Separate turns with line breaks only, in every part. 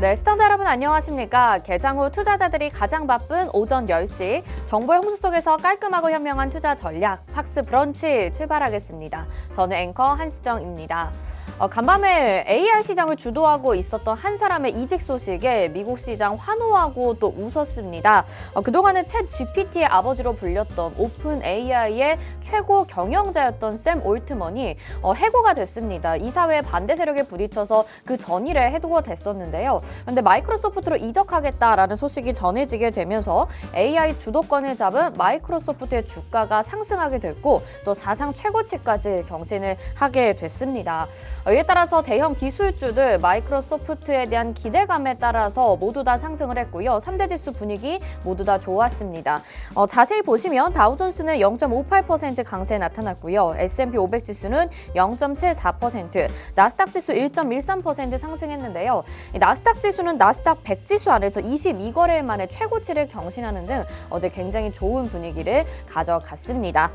네, 시청자 여러분 안녕하십니까? 개장 후 투자자들이 가장 바쁜 오전 10시 정보의 홍수 속에서 깔끔하고 현명한 투자 전략 팍스 브런치 출발하겠습니다. 저는 앵커 한시정입니다. 간밤에 AI 시장을 주도하고 있었던 한 사람의 이직 소식에 미국 시장 환호하고 또 웃었습니다. 그동안은 챗 GPT의 아버지로 불렸던 오픈 AI의 최고 경영자였던 샘 올트먼이 해고가 됐습니다. 이사회의 반대 세력에 부딪혀서 그 전일에 해고가 됐었는데요. 그런데 마이크로소프트로 이적하겠다라는 소식이 전해지게 되면서 AI 주도권을 잡은 마이크로소프트의 주가가 상승하게 됐고 또 사상 최고치까지 경신을 하게 됐습니다. 이에 따라서 대형 기술주들 마이크로소프트에 대한 기대감에 따라서 모두 다 상승을 했고요. 3대 지수 분위기 모두 다 좋았습니다. 자세히 보시면 다우존스는 0.58% 강세 나타났고요. S&P 500 지수는 0.74%, 나스닥 지수 1.13% 상승했는데요. 나스닥 지수는 나스닥 100 지수 안에서 22거래일 만에 최고치를 경신하는 등 어제 굉장히 좋은 분위기를 가져갔습니다.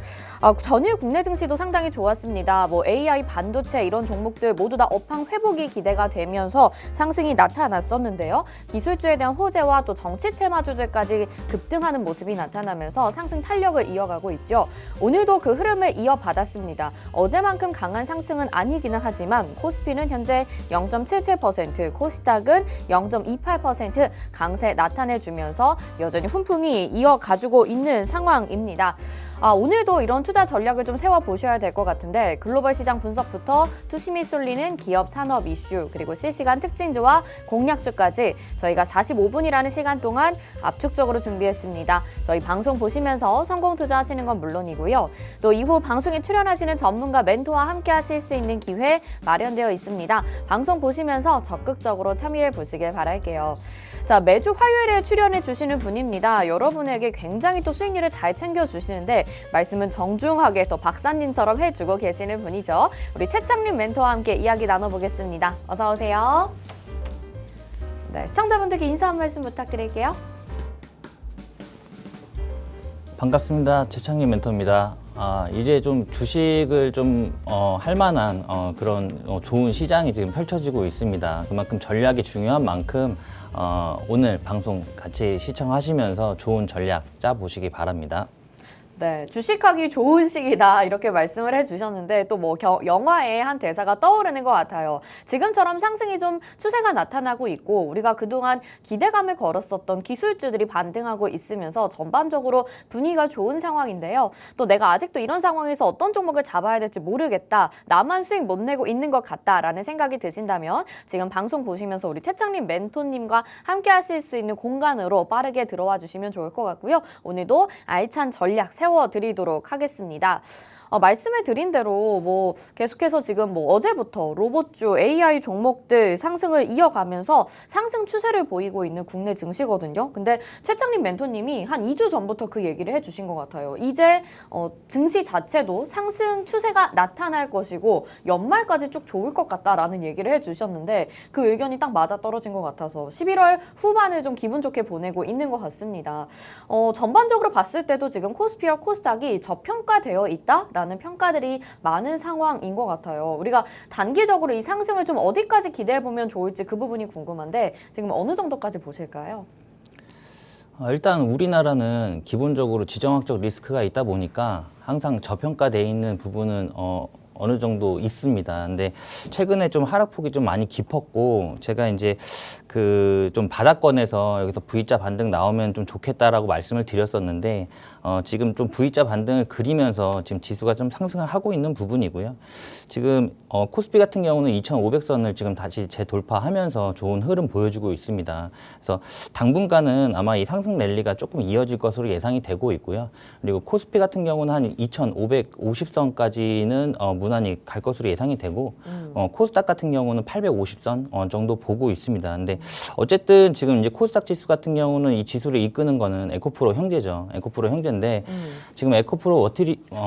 전일 국내 증시도 상당히 좋았습니다. AI 반도체 이런 종목들 모두 다 업황 회복이 기대가 되면서 상승이 나타났었는데요. 기술주에 대한 호재와 또 정치 테마주들까지 급등하는 모습이 나타나면서 상승 탄력을 이어가고 있죠. 오늘도 그 흐름을 이어받았습니다. 어제만큼 강한 상승은 아니기는 하지만 코스피는 현재 0.77%, 코스닥은 0.28% 강세 나타내주면서 여전히 훈풍이 이어가지고 있는 상황입니다. 오늘도 이런 투자 전략을 좀 세워보셔야 될 것 같은데 글로벌 시장 분석부터 투심이 쏠리는 기업 산업 이슈 그리고 실시간 특징주와 공략주까지 저희가 45분이라는 시간 동안 압축적으로 준비했습니다. 저희 방송 보시면서 성공 투자하시는 건 물론이고요. 또 이후 방송에 출연하시는 전문가 멘토와 함께 하실 수 있는 기회 마련되어 있습니다. 방송 보시면서 적극적으로 참여해 보시길 바랄게요. 자, 매주 화요일에 출연해 주시는 분입니다. 여러분에게 굉장히 또 수익률을 잘 챙겨주시는데 말씀은 정중하게 또 박사님처럼 해주고 계시는 분이죠. 우리 최창림 멘토와 함께 이야기 나눠보겠습니다. 어서 오세요. 네, 시청자분들께 인사 한 말씀 부탁드릴게요.
반갑습니다. 최창림 멘토입니다. 이제 좀 주식을 좀 할 만한 그런 좋은 시장이 지금 펼쳐지고 있습니다. 그만큼 전략이 중요한 만큼 오늘 방송 같이 시청하시면서 좋은 전략 짜보시기 바랍니다.
네, 주식하기 좋은 시기다 이렇게 말씀을 해주셨는데 또 뭐 영화의 한 대사가 떠오르는 것 같아요. 지금처럼 상승이 좀 추세가 나타나고 있고 우리가 그동안 기대감을 걸었었던 기술주들이 반등하고 있으면서 전반적으로 분위기가 좋은 상황인데요. 또 내가 아직도 이런 상황에서 어떤 종목을 잡아야 될지 모르겠다. 나만 수익 못 내고 있는 것 같다라는 생각이 드신다면 지금 방송 보시면서 우리 최창림 멘토님과 함께 하실 수 있는 공간으로 빠르게 들어와 주시면 좋을 것 같고요. 오늘도 알찬 전략 세워드리도록 하겠습니다. 말씀해 드린 대로 뭐 계속해서 지금 뭐 어제부터 로봇주, AI 종목들 상승을 이어가면서 상승 추세를 보이고 있는 국내 증시거든요. 근데 최창림 멘토님이 한 2주 전부터 그 얘기를 해주신 것 같아요. 이제 증시 자체도 상승 추세가 나타날 것이고 연말까지 쭉 좋을 것 같다라는 얘기를 해주셨는데 그 의견이 딱 맞아떨어진 것 같아서 11월 후반을 좀 기분 좋게 보내고 있는 것 같습니다. 전반적으로 봤을 때도 지금 코스피와 코스닥이 저평가되어 있다? 라는 평가들이 많은 상황인 것 같아요. 우리가 단기적으로 이 상승을 좀 어디까지 기대해보면 좋을지 그 부분이 궁금한데 지금 어느 정도까지 보실까요?
일단 우리나라는 기본적으로 지정학적 리스크가 있다 보니까 항상 저평가되어 있는 부분은 어느 정도 있습니다. 근데 최근에 좀 하락폭이 좀 많이 깊었고 제가 이제 그 좀 바닥권에서 여기서 V자 반등 나오면 좀 좋겠다라고 말씀을 드렸었는데 지금 좀 V자 반등을 그리면서 지금 지수가 좀 상승을 하고 있는 부분이고요. 지금 코스피 같은 경우는 2,500선을 지금 다시 재돌파하면서 좋은 흐름 보여주고 있습니다. 그래서 당분간은 아마 이 상승 랠리가 조금 이어질 것으로 예상이 되고 있고요. 그리고 코스피 같은 경우는 한 2,550선까지는 무난히 갈 것으로 예상이 되고 코스닥 같은 경우는 850선 정도 보고 있습니다. 근데 어쨌든 지금 이제 코스닥 지수 같은 경우는 이 지수를 이끄는 거는 에코프로 형제죠. 에코프로 형제인데 지금 에코프로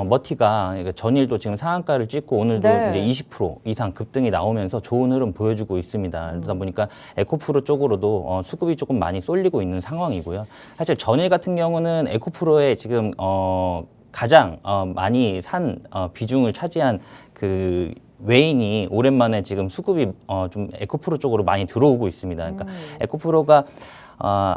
머티가 전일도 지금 상한가를 찍고 오늘도
네.
이제 20% 이상 급등이 나오면서 좋은 흐름 보여주고 있습니다. 그러다 보니까 에코프로 쪽으로도 수급이 조금 많이 쏠리고 있는 상황이고요. 사실 전일 같은 경우는 에코프로에 지금 가장 많이 산 비중을 차지한 그 외인이 오랜만에 지금 수급이 좀 에코프로 쪽으로 많이 들어오고 있습니다. 그러니까 에코프로가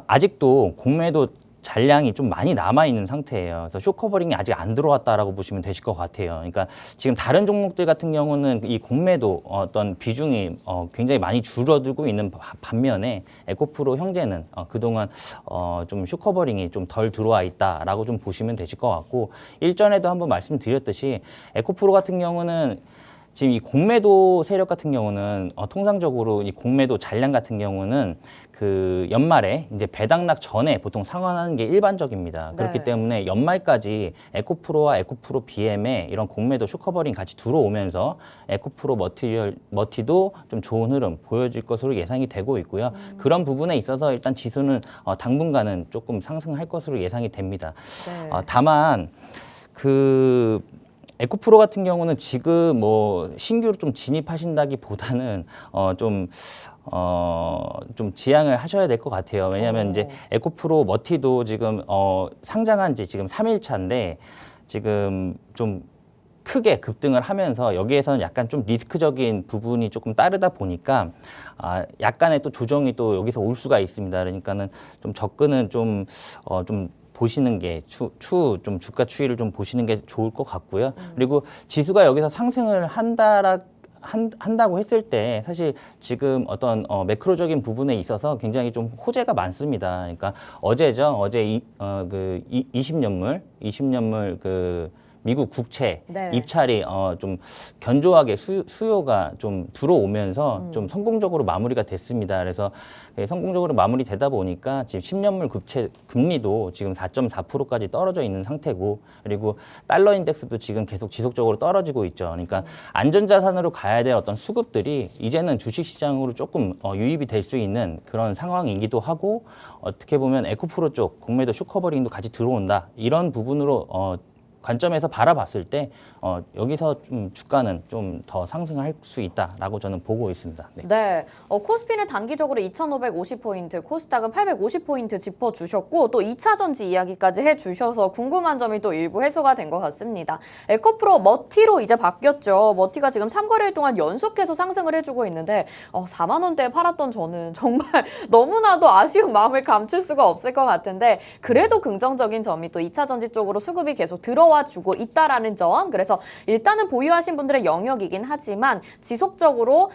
아직도 공매도 잔량이 좀 많이 남아 있는 상태예요. 그래서 쇼커버링이 아직 안 들어왔다라고 보시면 되실 것 같아요. 그러니까 지금 다른 종목들 같은 경우는 이 공매도 어떤 비중이 굉장히 많이 줄어들고 있는 반면에 에코프로 형제는 그동안 좀 쇼커버링이 좀 덜 들어와 있다라고 좀 보시면 되실 것 같고, 일전에도 한번 말씀드렸듯이 에코프로 같은 경우는 지금 이 공매도 세력 같은 경우는 통상적으로 이 공매도 잔량 같은 경우는 그 연말에 이제 배당락 전에 보통 상환하는 게 일반적입니다.
네.
그렇기 때문에 연말까지 에코프로와 에코프로 BM에 이런 공매도 쇼커버링 같이 들어오면서 에코프로 머티도 좀 좋은 흐름 보여질 것으로 예상이 되고 있고요. 그런 부분에 있어서 일단 지수는 당분간은 조금 상승할 것으로 예상이 됩니다.
네.
다만 그 에코프로 같은 경우는 지금 뭐 신규로 좀 진입하신다기보다는 좀 지양을 하셔야 될 것 같아요. 왜냐하면 이제 에코프로 머티도 지금 상장한 지 지금 3일 차인데 지금 좀 크게 급등을 하면서 여기에서는 약간 좀 리스크적인 부분이 조금 따르다 보니까 약간의 또 조정이 또 여기서 올 수가 있습니다. 그러니까는 좀 접근은 좀 보시는 게 좀 주가 추이를 좀 보시는 게 좋을 것 같고요. 그리고 지수가 여기서 상승을 한다고 했을 때 사실 지금 어떤 매크로적인 부분에 있어서 굉장히 좀 호재가 많습니다. 그러니까 어제죠. 어제 20년물 그 미국 국채
네.
입찰이 좀 견조하게 수요가 좀 들어오면서 좀 성공적으로 마무리가 됐습니다. 그래서 성공적으로 마무리되다 보니까 지금 10년물 국채 금리도 지금 4.4%까지 떨어져 있는 상태고, 그리고 달러 인덱스도 지금 계속 지속적으로 떨어지고 있죠. 그러니까 안전자산으로 가야 될 어떤 수급들이 이제는 주식시장으로 조금 유입이 될 수 있는 그런 상황이기도 하고, 어떻게 보면 에코프로 쪽 공매도 쇼커버링도 같이 들어온다, 이런 부분으로 관점에서 바라봤을 때 여기서 좀 주가는 좀 더 상승할 수 있다라고 저는 보고 있습니다. 네.
네, 코스피는 단기적으로 2,550포인트, 코스닥은 850포인트 짚어주셨고 또 2차 전지 이야기까지 해주셔서 궁금한 점이 또 일부 해소가 된 것 같습니다. 에코프로 머티로 이제 바뀌었죠. 머티가 지금 3거래일 동안 연속해서 상승을 해주고 있는데 4만 원대에 팔았던 저는 정말 너무나도 아쉬운 마음을 감출 수가 없을 것 같은데, 그래도 긍정적인 점이 또 2차 전지 쪽으로 수급이 계속 들어와주고 있다라는 점. 그래서 일단은 보유하신 분들의 영역이긴 하지만 지속적으로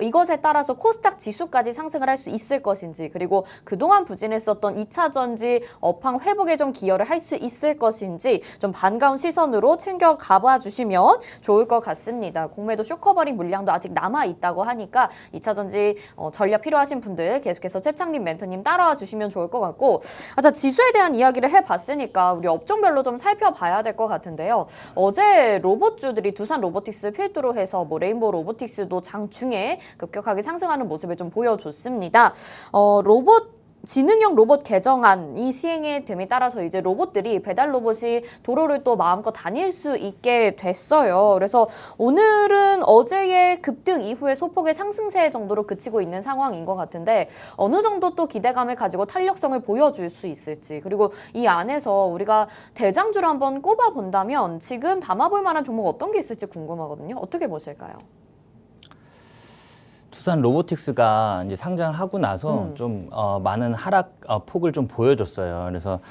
이것에 따라서 코스닥 지수까지 상승을 할 수 있을 것인지, 그리고 그동안 부진했었던 2차 전지 업황 회복에 좀 기여를 할 수 있을 것인지 좀 반가운 시선으로 챙겨 가봐 주시면 좋을 것 같습니다. 공매도 쇼커버링 물량도 아직 남아 있다고 하니까 2차 전지 전략 필요하신 분들 계속해서 최창림 멘토님 따라와 주시면 좋을 것 같고, 자, 지수에 대한 이야기를 해봤으니까 우리 업종별로 좀 살펴봐야 될 것 같은데요. 어제 로봇주들이 두산 로보틱스 필두로 해서 뭐 레인보우 로보틱스도 장중에 급격하게 상승하는 모습을 좀 보여줬습니다. 지능형 로봇 개정안이 시행이 됨에 따라서 이제 로봇들이, 배달 로봇이 도로를 또 마음껏 다닐 수 있게 됐어요. 그래서 오늘은 어제의 급등 이후에 소폭의 상승세 정도로 그치고 있는 상황인 것 같은데, 어느 정도 또 기대감을 가지고 탄력성을 보여줄 수 있을지, 그리고 이 안에서 우리가 대장주를 한번 꼽아본다면 지금 담아볼 만한 종목 어떤 게 있을지 궁금하거든요. 어떻게 보실까요?
두산 로보틱스가 이제 상장하고 나서 좀 많은 하락 폭을 좀 보여줬어요. 그래서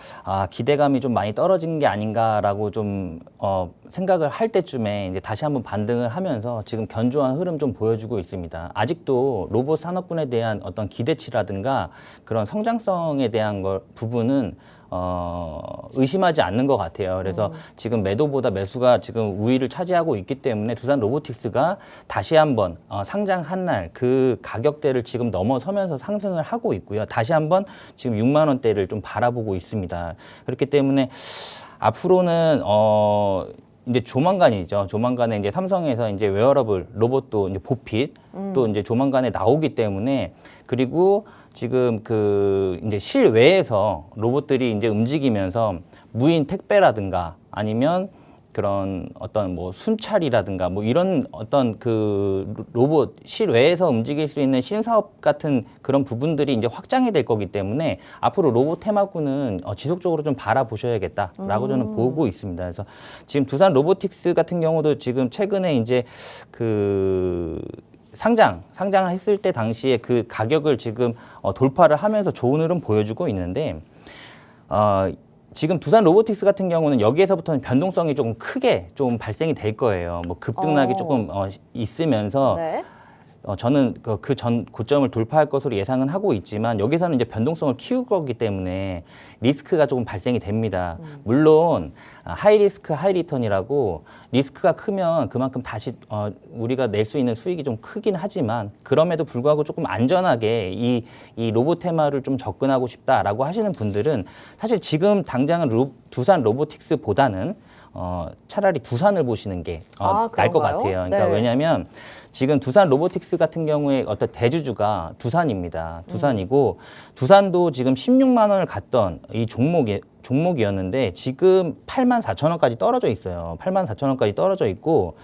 기대감이 좀 많이 떨어진 게 아닌가라고 좀 생각을 할 때쯤에 이제 다시 한번 반등을 하면서 지금 견조한 흐름 좀 보여주고 있습니다. 아직도 로봇 산업군에 대한 어떤 기대치라든가 그런 성장성에 대한 부분은 의심하지 않는 것 같아요. 그래서 지금 매도보다 매수가 지금 우위를 차지하고 있기 때문에 두산 로보틱스가 다시 한번 상장한 날 그 가격대를 지금 넘어서면서 상승을 하고 있고요. 다시 한번 지금 6만 원대를 좀 바라보고 있습니다. 그렇기 때문에 앞으로는 이제 조만간이죠. 조만간에 이제 삼성에서 이제 웨어러블 로봇도 이제 보핏 또 이제 조만간에 나오기 때문에, 그리고 지금 그 이제 실외에서 로봇들이 이제 움직이면서 무인 택배라든가 아니면 그런 어떤 뭐 순찰이라든가 뭐 이런 어떤 그 로봇 실외에서 움직일 수 있는 신사업 같은 그런 부분들이 이제 확장이 될 거기 때문에 앞으로 로봇 테마군은 지속적으로 좀 바라보셔야겠다라고 저는 보고 있습니다. 그래서 지금 두산 로보틱스 같은 경우도 지금 최근에 이제 그 상장했을 때 당시에 그 가격을 지금 돌파를 하면서 좋은 흐름 보여주고 있는데 지금 두산 로보틱스 같은 경우는 여기에서부터는 변동성이 조금 크게 좀 발생이 될 거예요. 뭐 급등락이 조금 있으면서
네.
저는 그 전 고점을 돌파할 것으로 예상은 하고 있지만 여기서는 이제 변동성을 키울 거기 때문에 리스크가 조금 발생이 됩니다. 물론 하이 리스크 하이 리턴이라고 리스크가 크면 그만큼 다시 우리가 낼 수 있는 수익이 좀 크긴 하지만 그럼에도 불구하고 조금 안전하게 이 로봇 테마를 좀 접근하고 싶다라고 하시는 분들은 사실 지금 당장은 두산 로보틱스보다는 차라리 두산을 보시는 게 나을 것 같아요. 그러니까
네.
왜냐하면 지금 두산 로보틱스 같은 경우에 어떤 대주주가 두산입니다. 두산이고 두산도 지금 16만 원을 갔던 이 종목이었는데 지금 8만 4천 원까지 떨어져 있어요. 8만 4천 원까지 떨어져 있고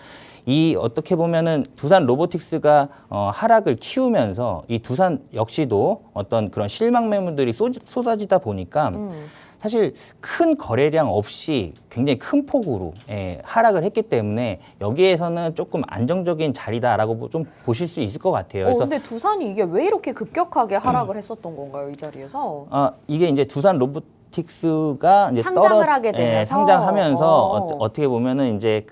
이 어떻게 보면은 두산 로보틱스가 하락을 키우면서 이 두산 역시도 어떤 그런 실망 매물들이 쏟아지다 보니까 사실 큰 거래량 없이 굉장히 큰 폭으로 하락을 했기 때문에 여기에서는 조금 안정적인 자리다라고 좀 보실 수 있을 것 같아요. 그래서
근데 두산이 이게 왜 이렇게 급격하게 하락을 했었던 건가요, 이 자리에서?
이게 이제 두산 로보틱스가 이제
상장을 하게 되면서?
상장하면서 어떻게 보면은 이제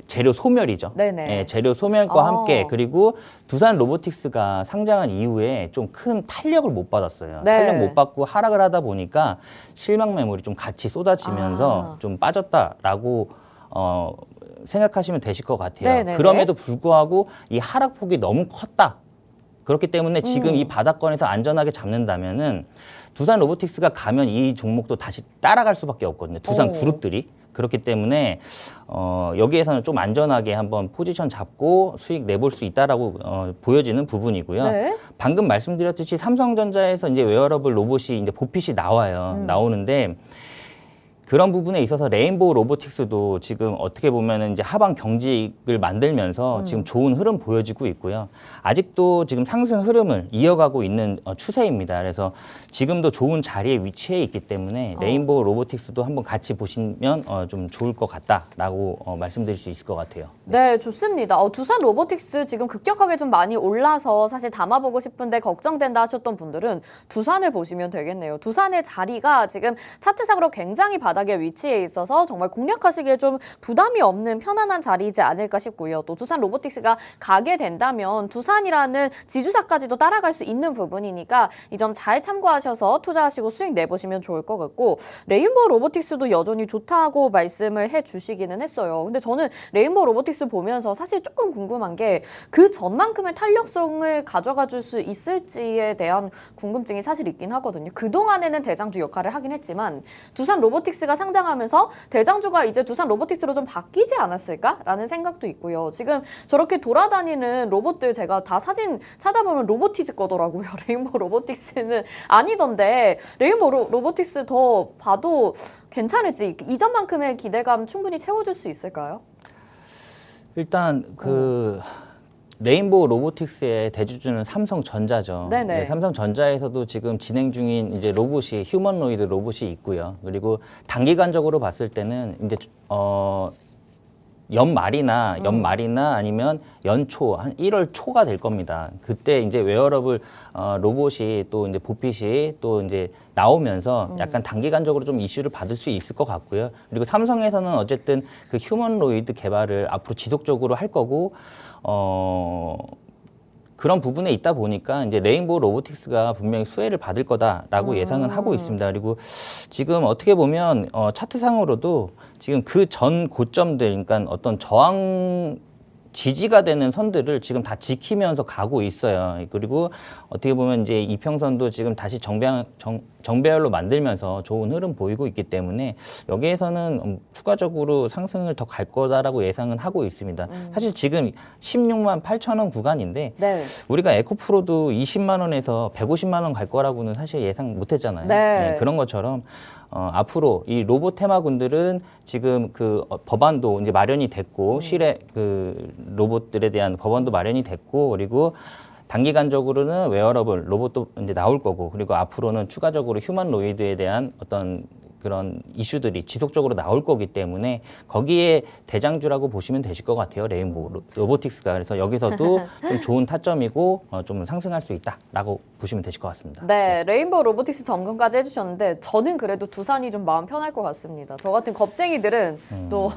재료 소멸이죠.
네네.
재료 소멸과 함께 그리고 두산 로보틱스가 상장한 이후에 좀 큰 탄력을 못 받았어요.
네.
탄력 못 받고 하락을 하다 보니까 실망 매물이 좀 같이 쏟아지면서 좀 빠졌다라고 생각하시면 되실 것 같아요.
네네네.
그럼에도 불구하고 이 하락폭이 너무 컸다. 그렇기 때문에 지금 이 바닥권에서 안전하게 잡는다면은 두산 로보틱스가 가면 이 종목도 다시 따라갈 수밖에 없거든요. 두산 그룹들이. 그렇기 때문에 여기에서는 좀 안전하게 한번 포지션 잡고 수익 내볼 수 있다라고 보여지는 부분이고요.
네.
방금 말씀드렸듯이 삼성전자에서 이제 웨어러블 로봇이 이제 보핏이 나오는데 그런 부분에 있어서 레인보우 로보틱스도 지금 어떻게 보면은 이제 하방 경직을 만들면서 지금 좋은 흐름 보여지고 있고요. 아직도 지금 상승 흐름을 이어가고 있는 추세입니다. 그래서 지금도 좋은 자리에 위치해 있기 때문에 레인보우 로보틱스도 한번 같이 보시면 좀 좋을 것 같다라고 말씀드릴 수 있을 것 같아요.
네, 좋습니다. 두산 로보틱스 지금 급격하게 좀 많이 올라서 사실 담아보고 싶은데 걱정된다 하셨던 분들은 두산을 보시면 되겠네요. 두산의 자리가 지금 차트상으로 굉장히 바닥에 위치해 있어서 정말 공략하시기에 좀 부담이 없는 편안한 자리이지 않을까 싶고요. 또 두산 로보틱스가 가게 된다면 두산이라는 지주사까지도 따라갈 수 있는 부분이니까 이 점 잘 참고하셔서 투자하시고 수익 내보시면 좋을 것 같고 레인보우 로보틱스도 여전히 좋다고 말씀을 해주시기는 했어요. 근데 저는 레인보우 로보틱스 보면서 사실 조금 궁금한 게 그 전만큼의 탄력성을 가져가 줄 수 있을지에 대한 궁금증이 사실 있긴 하거든요. 그동안에는 대장주 역할을 하긴 했지만 두산 로보틱스가 상장하면서 대장주가 이제 두산 로보틱스로 좀 바뀌지 않았을까라는 생각도 있고요. 지금 저렇게 돌아다니는 로봇들 제가 다 사진 찾아보면 로보티즈 거더라고요. 레인보우 로보틱스는 아니던데 레인보우 로보틱스 더 봐도 괜찮을지 이전만큼의 기대감 충분히 채워줄 수 있을까요?
일단 레인보우 로보틱스의 대주주는 삼성전자죠.
네네.
네, 삼성전자에서도 지금 진행 중인 이제 로봇이 휴머노이드 로봇이 있고요. 그리고 단기간적으로 봤을 때는 이제 연말이나 아니면 연초 한 1월 초가 될 겁니다. 그때 이제 웨어러블 로봇이 또 이제 보핏이 또 이제 나오면서 약간 단기간적으로 좀 이슈를 받을 수 있을 것 같고요. 그리고 삼성에서는 어쨌든 그 휴머노이드 개발을 앞으로 지속적으로 할 거고 그런 부분에 있다 보니까 이제 레인보우 로보틱스가 분명히 수혜를 받을 거다라고 예상은 하고 있습니다. 그리고 지금 어떻게 보면 차트상으로도 지금 그 전 고점들, 그러니까 어떤 저항 지지가 되는 선들을 지금 다 지키면서 가고 있어요. 그리고 어떻게 보면 이제 이평선도 지금 다시 정배열로 만들면서 좋은 흐름 보이고 있기 때문에 여기에서는 추가적으로 상승을 더 갈 거다라고 예상은 하고 있습니다. 사실 지금 16만 8천 원 구간인데
네.
우리가 에코프로도 20만 원에서 150만 원 갈 거라고는 사실 예상 못 했잖아요.
네.
그런 것처럼 앞으로 이 로봇 테마군들은 지금 그 법안도 이제 마련이 됐고 실외 그 로봇들에 대한 법안도 마련이 됐고 그리고 단기간적으로는 웨어러블 로봇도 이제 나올 거고 그리고 앞으로는 추가적으로 휴먼로이드에 대한 어떤 그런 이슈들이 지속적으로 나올 거기 때문에 거기에 대장주라고 보시면 되실 것 같아요. 레인보우 로보틱스가. 그래서 여기서도 좀 좋은 타점이고 좀 상승할 수 있다라고 보시면 되실 것 같습니다.
네, 레인보우 로보틱스 점검까지 해주셨는데 저는 그래도 두산이 좀 마음 편할 것 같습니다. 저 같은 겁쟁이들은 또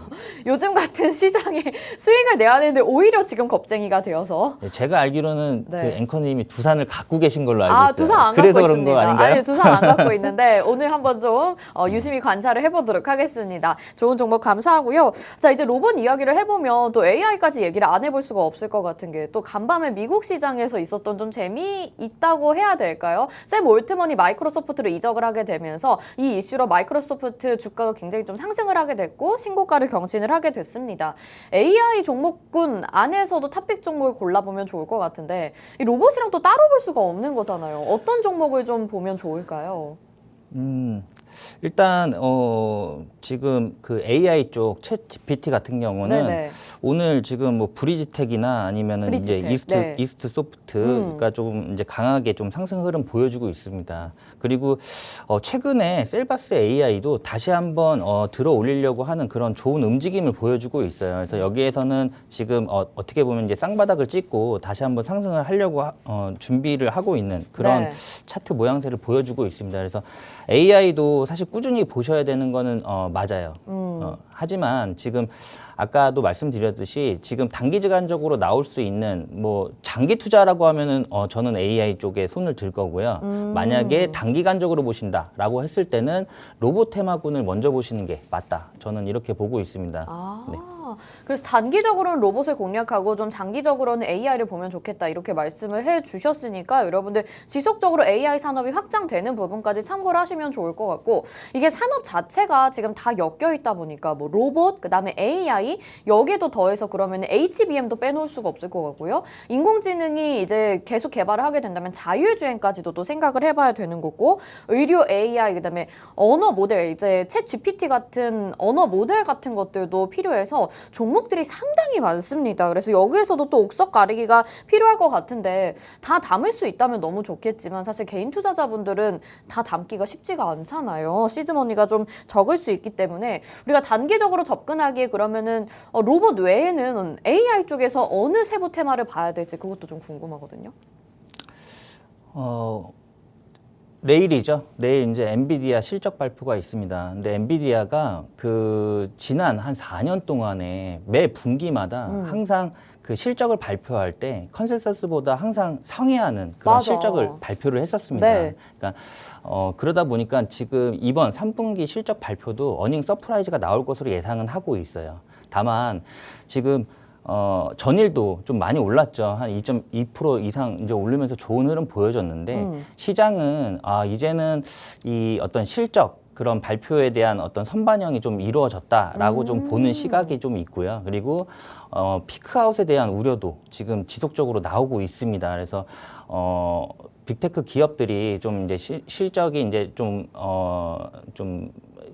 요즘 같은 시장에 수익을 내야 되는데 오히려 지금 겁쟁이가 되어서
제가 알기로는
네.
그 앵커님이 두산을 갖고 계신 걸로 알고 있어요.
두산 안
그래서
갖고
그런
있습니다.
거 아닌가요?
아니, 두산 안 갖고 있는데 오늘 한번 좀 유심히 관찰을 해보도록 하겠습니다. 좋은 정보 감사하고요. 자, 이제 로봇 이야기를 해보면 또 AI까지 얘기를 안 해볼 수가 없을 것 같은 게 또 간밤에 미국 시장에서 있었던 좀 재미있다고 해야 될까요? 샘 올트먼이 마이크로소프트로 이적을 하게 되면서 이 이슈로 마이크로소프트 주가가 굉장히 좀 상승을 하게 됐고 신고가를 경신을 하게 됐습니다. AI 종목군 안에서도 탑픽 종목을 골라보면 좋을 것 같은데 이 로봇이랑 또 따로 볼 수가 없는 거잖아요. 어떤 종목을 좀 보면 좋을까요?
일단 지금 그 AI 쪽 챗 GPT 같은 경우는
네네.
오늘 지금 뭐 브리지텍이나 아니면은 이제
브리지텍, 네.
이스트 소프트가 좀 이제 강하게 좀 상승 흐름 보여주고 있습니다. 그리고 최근에 셀바스 AI도 다시 한번 들어 올리려고 하는 그런 좋은 움직임을 보여주고 있어요. 그래서 여기에서는 지금 어떻게 보면 이제 쌍바닥을 찍고 다시 한번 상승을 하려고 준비를 하고 있는 그런
네.
차트 모양새를 보여주고 있습니다. 그래서 AI도 사실 꾸준히 보셔야 되는 거는 맞아요. 하지만 지금 아까도 말씀드렸듯이 지금 단기간적으로 나올 수 있는 뭐 장기 투자라고 하면은 저는 AI 쪽에 손을 들 거고요. 만약에 단기간적으로 보신다라고 했을 때는 로봇 테마군을 먼저 보시는 게 맞다. 저는 이렇게 보고 있습니다. 네.
그래서 단기적으로는 로봇을 공략하고 좀 장기적으로는 AI를 보면 좋겠다 이렇게 말씀을 해주셨으니까 여러분들 지속적으로 AI 산업이 확장되는 부분까지 참고를 하시면 좋을 것 같고 이게 산업 자체가 지금 다 엮여 있다 보니까 뭐 로봇 그다음에 AI 여기에도 더해서 그러면 HBM도 빼놓을 수가 없을 것 같고요. 인공지능이 이제 계속 개발을 하게 된다면 자율주행까지도 또 생각을 해봐야 되는 거고 의료 AI 그다음에 언어 모델 이제 챗 GPT 같은 언어 모델 같은 것들도 필요해서 종목들이 상당히 많습니다. 그래서 여기에서도 또 옥석 가리기가 필요할 것 같은데 다 담을 수 있다면 너무 좋겠지만 사실 개인 투자자분들은 다 담기가 쉽지가 않잖아요. 시드머니가 좀 적을 수 있기 때문에 우리가 단기적으로 접근하기에 그러면은 로봇 외에는 AI 쪽에서 어느 세부 테마를 봐야 될지 그것도 좀 궁금하거든요.
내일이죠. 내일 이제 엔비디아 실적 발표가 있습니다. 근데 엔비디아가 그 지난 한 4년 동안에 매 분기마다 항상 그 실적을 발표할 때 컨센서스보다 항상 상회하는 그런
맞아.
실적을 발표를 했었습니다.
네.
그러니까 그러다 보니까 지금 이번 3분기 실적 발표도 어닝 서프라이즈가 나올 것으로 예상은 하고 있어요. 다만 지금 전일도 좀 많이 올랐죠. 한 2.2% 이상 이제 오르면서 좋은 흐름 보여줬는데 시장은 이제는 이 어떤 실적 그런 발표에 대한 어떤 선반영이 좀 이루어졌다라고 좀 보는 시각이 좀 있고요. 그리고 피크아웃에 대한 우려도 지금 지속적으로 나오고 있습니다. 그래서 빅테크 기업들이 좀 이제 실적이 이제 좀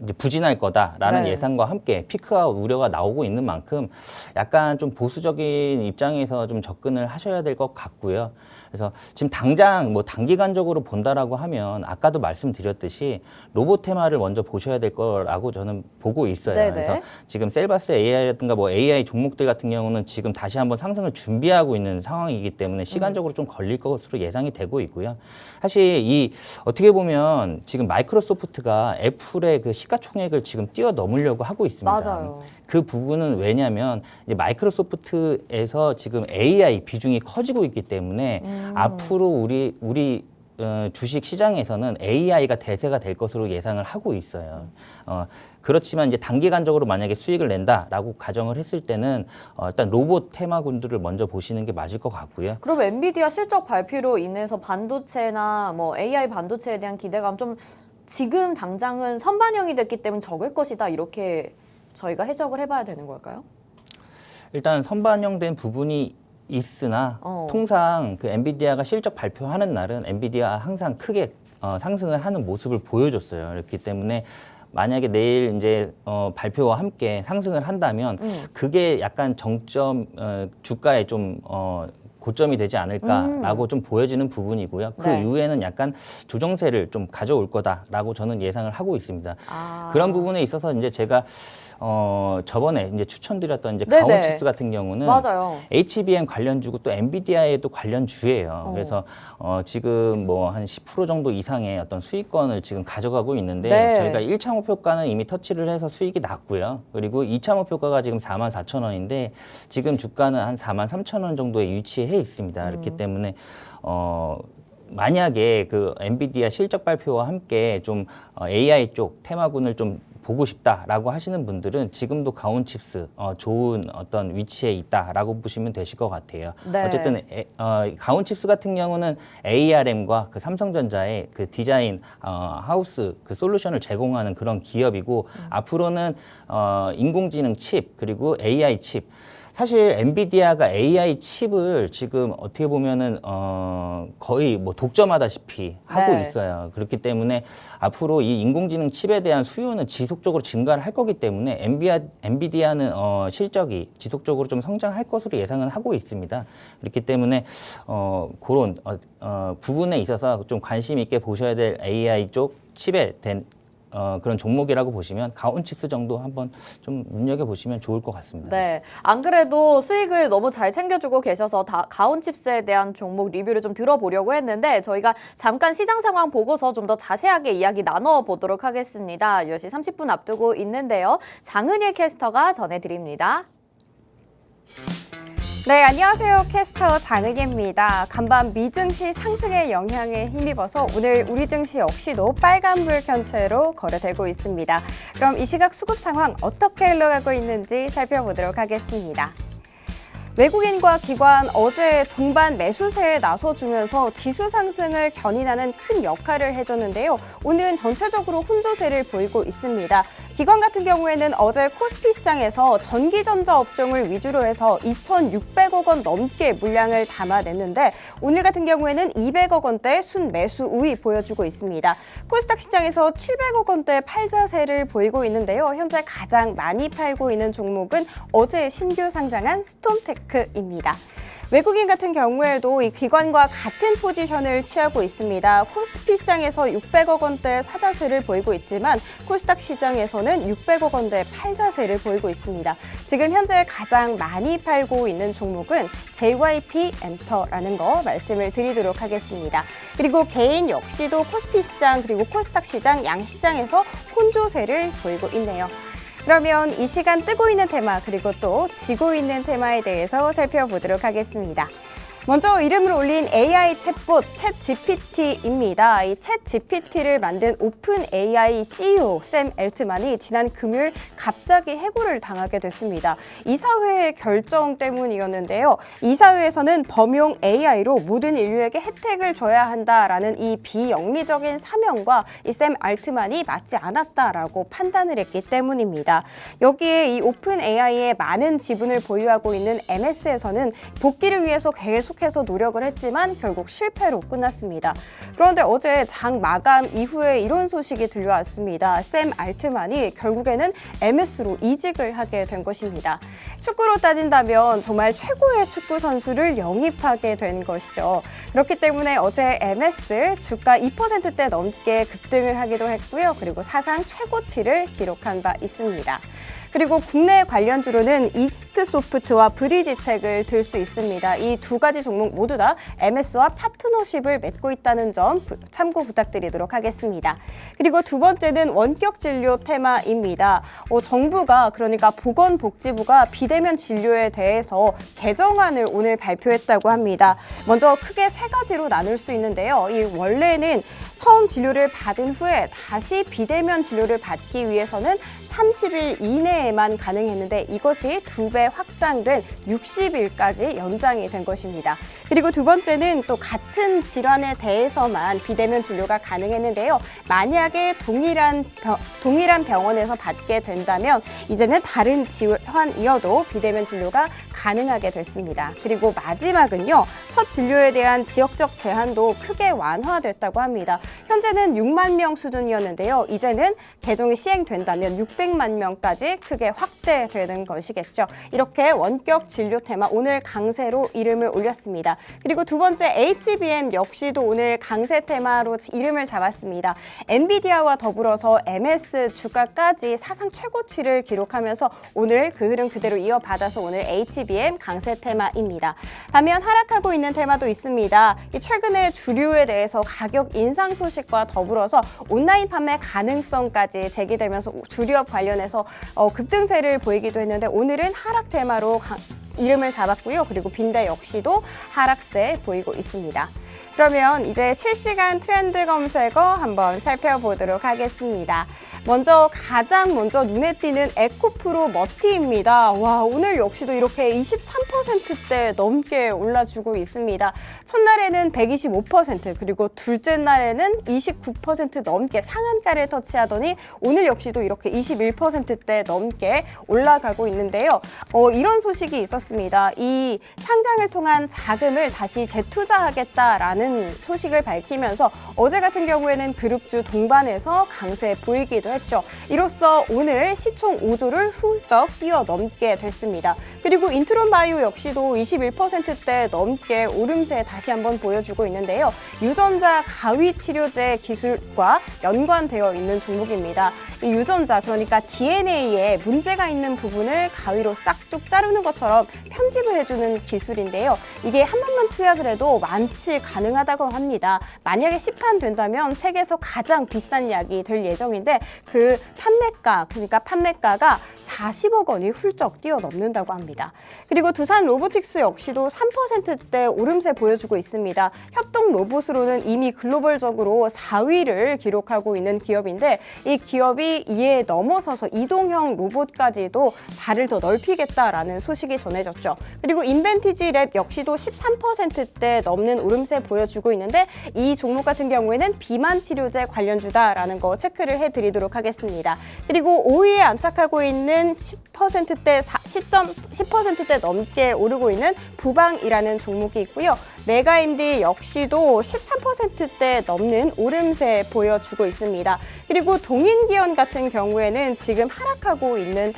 이제 부진할 거다라는
네.
예상과 함께 피크아웃 우려가 나오고 있는 만큼 약간 좀 보수적인 입장에서 좀 접근을 하셔야 될 것 같고요. 그래서 지금 당장 뭐 단기간적으로 본다라고 하면 아까도 말씀드렸듯이 로봇 테마를 먼저 보셔야 될 거라고 저는 보고 있어요.
네네.
그래서 지금 셀바스 AI라든가 뭐 AI 종목들 같은 경우는 지금 다시 한번 상승을 준비하고 있는 상황이기 때문에 시간적으로 좀 걸릴 것으로 예상이 되고 있고요. 사실 이 어떻게 보면 지금 마이크로소프트가 애플의 그 시가총액을 지금 뛰어넘으려고 하고 있습니다.
맞아요.
그 부분은 왜냐하면 이제 마이크로소프트에서 지금 AI 비중이 커지고 있기 때문에 앞으로 우리 주식 시장에서는 AI가 대세가 될 것으로 예상을 하고 있어요. 그렇지만 이제 단기간적으로 만약에 수익을 낸다라고 가정을 했을 때는 일단 로봇 테마군들을 먼저 보시는 게 맞을 것 같고요.
그럼 엔비디아 실적 발표로 인해서 반도체나 뭐 AI 반도체에 대한 기대감 좀 지금 당장은 선반영이 됐기 때문에 적을 것이다 이렇게 저희가 해석을 해봐야 되는 걸까요?
일단 선반영된 부분이 있으나 통상 그 엔비디아가 실적 발표하는 날은 엔비디아 항상 크게 상승을 하는 모습을 보여줬어요. 그렇기 때문에 만약에 내일 이제 발표와 함께 상승을 한다면 그게 약간 정점 주가에 좀 고점이 되지 않을까라고 좀 보여지는 부분이고요. 그
네.
이후에는 약간 조정세를 좀 가져올 거다라고 저는 예상을 하고 있습니다. 그런 부분에 있어서 이제 제가 저번에 이제 추천드렸던 이제
네네.
가온칩스 같은 경우는
맞아요.
HBM 관련주고 또 엔비디아에도 관련주예요. 그래서 지금 뭐 한 10% 정도 이상의 어떤 수익권을 지금 가져가고 있는데
네.
저희가 1차 목표가는 이미 터치를 해서 수익이 났고요. 그리고 2차 목표가가 지금 44,000원인데 지금 주가는 한 43,000원 정도에 위치해 있습니다. 그렇기 때문에 만약에 그 엔비디아 실적 발표와 함께 좀 AI 쪽 테마군을 좀 보고 싶다라고 하시는 분들은 지금도 가온칩스 좋은 어떤 위치에 있다라고 보시면 되실 것 같아요.
네.
어쨌든 가온칩스 같은 경우는 ARM과 그 삼성전자의 그 디자인 하우스 그 솔루션을 제공하는 그런 기업이고 앞으로는 인공지능 칩 그리고 AI 칩 사실 엔비디아가 AI 칩을 지금 어떻게 보면은 거의 뭐 독점하다시피 하고
네.
있어요. 그렇기 때문에 앞으로 이 인공지능 칩에 대한 수요는 지속적으로 증가를 할 거기 때문에 엔비디아는 실적이 지속적으로 좀 성장할 것으로 예상은 하고 있습니다. 그렇기 때문에 그런 부분에 있어서 좀 관심 있게 보셔야 될 AI 쪽 칩에 된 그런 종목이라고 보시면 가온칩스 정도 한번 좀 눈여겨보시면 좋을 것 같습니다.
네, 안 그래도 수익을 너무 잘 챙겨주고 계셔서 가온칩스에 대한 종목 리뷰를 좀 들어보려고 했는데 저희가 잠깐 시장 상황 보고서 좀 더 자세하게 이야기 나눠보도록 하겠습니다. 10시 30분 앞두고 있는데요. 장은일 캐스터가 전해드립니다.
네, 안녕하세요. 캐스터 장은예입니다. 간밤 미증시 상승의 영향에 힘입어서 오늘 우리 증시 역시도 빨간불 견체로 거래되고 있습니다. 그럼 이 시각 수급 상황 어떻게 흘러가고 있는지 살펴보도록 하겠습니다. 외국인과 기관 어제 동반 매수세에 나서주면서 지수 상승을 견인하는 큰 역할을 해줬는데요. 오늘은 전체적으로 혼조세를 보이고 있습니다. 기관 같은 경우에는 어제 코스피 시장에서 전기전자 업종을 위주로 해서 2,600억 원 넘게 물량을 담아냈는데 오늘 같은 경우에는 200억 원대 순매수 우위 보여주고 있습니다. 코스닥 시장에서 700억 원대 팔자세를 보이고 있는데요. 현재 가장 많이 팔고 있는 종목은 어제 신규 상장한 스톰테크입니다. 외국인 같은 경우에도 이 기관과 같은 포지션을 취하고 있습니다. 코스피 시장에서 600억 원대 사자세를 보이고 있지만 코스닥 시장에서는 600억 원대 팔자세를 보이고 있습니다. 지금 현재 가장 많이 팔고 있는 종목은 JYP 엔터라는 거 말씀을 드리도록 하겠습니다. 그리고 개인 역시도 코스피 시장 그리고 코스닥 시장 양 시장에서 혼조세를 보이고 있네요. 그러면 이 시간 뜨고 있는 테마 그리고 또 지고 있는 테마에 대해서 살펴보도록 하겠습니다. 먼저 이름을 올린 AI 챗봇 챗GPT입니다. 이 챗GPT를 만든 오픈 AI CEO 샘 엘트만이 지난 금요일 갑자기 해고를 당하게 됐습니다. 이사회의 결정 때문이었는데요. 이사회에서는 범용 AI로 모든 인류에게 혜택을 줘야 한다라는 이 비영리적인 사명과 이 샘 알트만이 맞지 않았다라고 판단을 했기 때문입니다. 여기에 이 오픈 AI의 많은 지분을 보유하고 있는 MS에서는 복귀를 위해서 계속해서 노력을 했지만 결국 실패로 끝났습니다. 그런데 어제 장 마감 이후에 이런 소식이 들려왔습니다. 샘 알트만이 결국에는 MS로 이직을 하게 된 것입니다. 축구로 따진다면 정말 최고의 축구 선수를 영입하게 된 것이죠. 그렇기 때문에 어제 MS 주가 2%대 넘게 급등을 하기도 했고요. 그리고 사상 최고치를 기록한 바 있습니다. 그리고 국내 관련주로는 이스트소프트와 브리지텍을 들 수 있습니다. 이 두 가지 종목 모두 다 MS와 파트너십을 맺고 있다는 점 참고 부탁드리도록 하겠습니다. 그리고 두 번째는 원격 진료 테마입니다. 정부가 그러니까 보건복지부가 비대면 진료에 대해서 개정안을 오늘 발표했다고 합니다. 먼저 크게 세 가지로 나눌 수 있는데요. 이 원래는 처음 진료를 받은 후에 다시 비대면 진료를 받기 위해서는 30일 이내에만 가능했는데 이것이 2배 확장된 60일까지 연장이 된 것입니다. 그리고 두 번째는 또 같은 질환에 대해서만 비대면 진료가 가능했는데요. 만약에 동일한 병원에서 받게 된다면 이제는 다른 질환이어도 비대면 진료가 가능하게 됐습니다. 그리고 마지막은요. 첫 진료에 대한 지역적 제한도 크게 완화됐다고 합니다. 현재는 6만 명 수준이었는데요. 이제는 개정이 시행된다면 600만 명까지 크게 확대되는 것이겠죠. 이렇게 원격 진료 테마 오늘 강세로 이름을 올렸습니다. 그리고 두 번째 HBM 역시도 오늘 강세 테마로 이름을 잡았습니다. 엔비디아와 더불어서 MS 주가까지 사상 최고치를 기록하면서 오늘 그 흐름 그대로 이어받아서 오늘 HBM 강세 테마입니다. 반면 하락하고 있는 테마도 있습니다. 최근에 주류에 대해서 가격 인상 소식과 더불어서 온라인 판매 가능성까지 제기되면서 주류업 관련해서 급등세를 보이기도 했는데 오늘은 하락 테마로 이름을 잡았고요. 그리고 빈대 역시도 하락세 보이고 있습니다. 그러면 이제 실시간 트렌드 검색어 한번 살펴보도록 하겠습니다. 가장 먼저 눈에 띄는 에코프로 머티입니다. 와, 오늘 역시도 이렇게 23%대 넘게 올라주고 있습니다. 첫날에는 125%, 그리고 둘째 날에는 29% 넘게 상한가를 터치하더니 오늘 역시도 이렇게 21%대 넘게 올라가고 있는데요. 이런 소식이 있었습니다. 이 상장을 통한 자금을 다시 재투자하겠다라는 소식을 밝히면서 어제 같은 경우에는 그룹주 동반해서 강세 보이기도 했죠. 이로써 오늘 시총 5조를 훌쩍 뛰어넘게 됐습니다. 그리고 인트론 바이오 역시도 21%대 넘게 오름세 다시 한번 보여주고 있는데요. 유전자 가위 치료제 기술과 연관되어 있는 종목입니다. 이 유전자, 그러니까 DNA에 문제가 있는 부분을 가위로 싹둑 자르는 것처럼 편집을 해주는 기술인데요. 이게 한 번만 투약을 해도 완치 가능하다고 합니다. 만약에 시판된다면 세계에서 가장 비싼 약이 될 예정인데 그 판매가가 40억 원이 훌쩍 뛰어넘는다고 합니다. 그리고 두산 로보틱스 역시도 3%대 오름세 보여주고 있습니다. 협동 로봇으로는 이미 글로벌적으로 4위를 기록하고 있는 기업인데 이 기업이 이에 넘어서서 이동형 로봇까지도 발을 더 넓히겠다라는 소식이 전해졌죠. 그리고 인벤티지 랩 역시도 13%대 넘는 오름세 보여주고 있는데 이 종목 같은 경우에는 비만 치료제 관련주다라는 거 체크를 해드리도록 하겠습니다. 그리고 5위에 안착하고 있는 10%대 넘게 오르고 있는 부방이라는 종목이 있고요. 메가임디 역시도 13%대 넘는 오름세 보여주고 있습니다. 그리고 동인기업 같은 경우에는 지금 하락하고 있는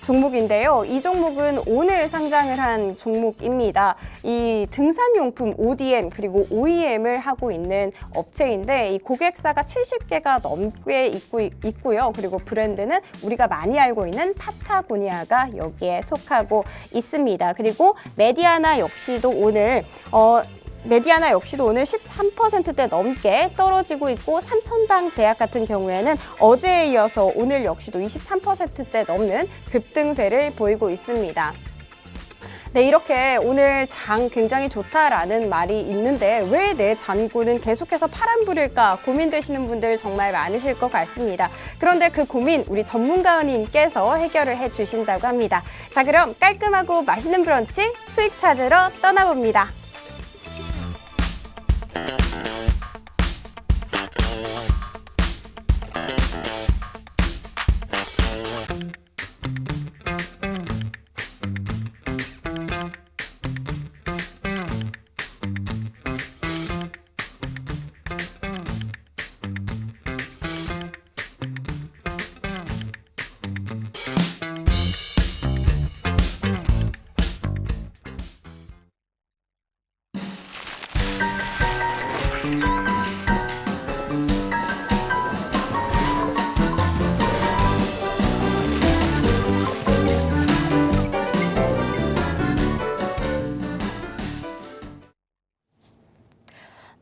종목인데요. 이 종목은 오늘 상장을 한 종목입니다. 이 등산용품 ODM 그리고 OEM을 하고 있는 업체인데 이 고객사가 70개가 넘게 있고요. 그리고 브랜드는 우리가 많이 알고 있는 파타고니아가 여기에 속하고 있습니다. 그리고 메디아나 역시도 오늘 13%대 넘게 떨어지고 있고 삼천당 제약 같은 경우에는 어제에 이어서 오늘 역시도 23%대 넘는 급등세를 보이고 있습니다. 네, 이렇게 오늘 장 굉장히 좋다라는 말이 있는데 왜 내 잔고는 계속해서 파란불일까 고민되시는 분들 정말 많으실 것 같습니다. 그런데 그 고민 우리 전문가님께서 해결을 해주신다고 합니다. 자, 그럼 깔끔하고 맛있는 브런치 수익 찾으러 떠나봅니다.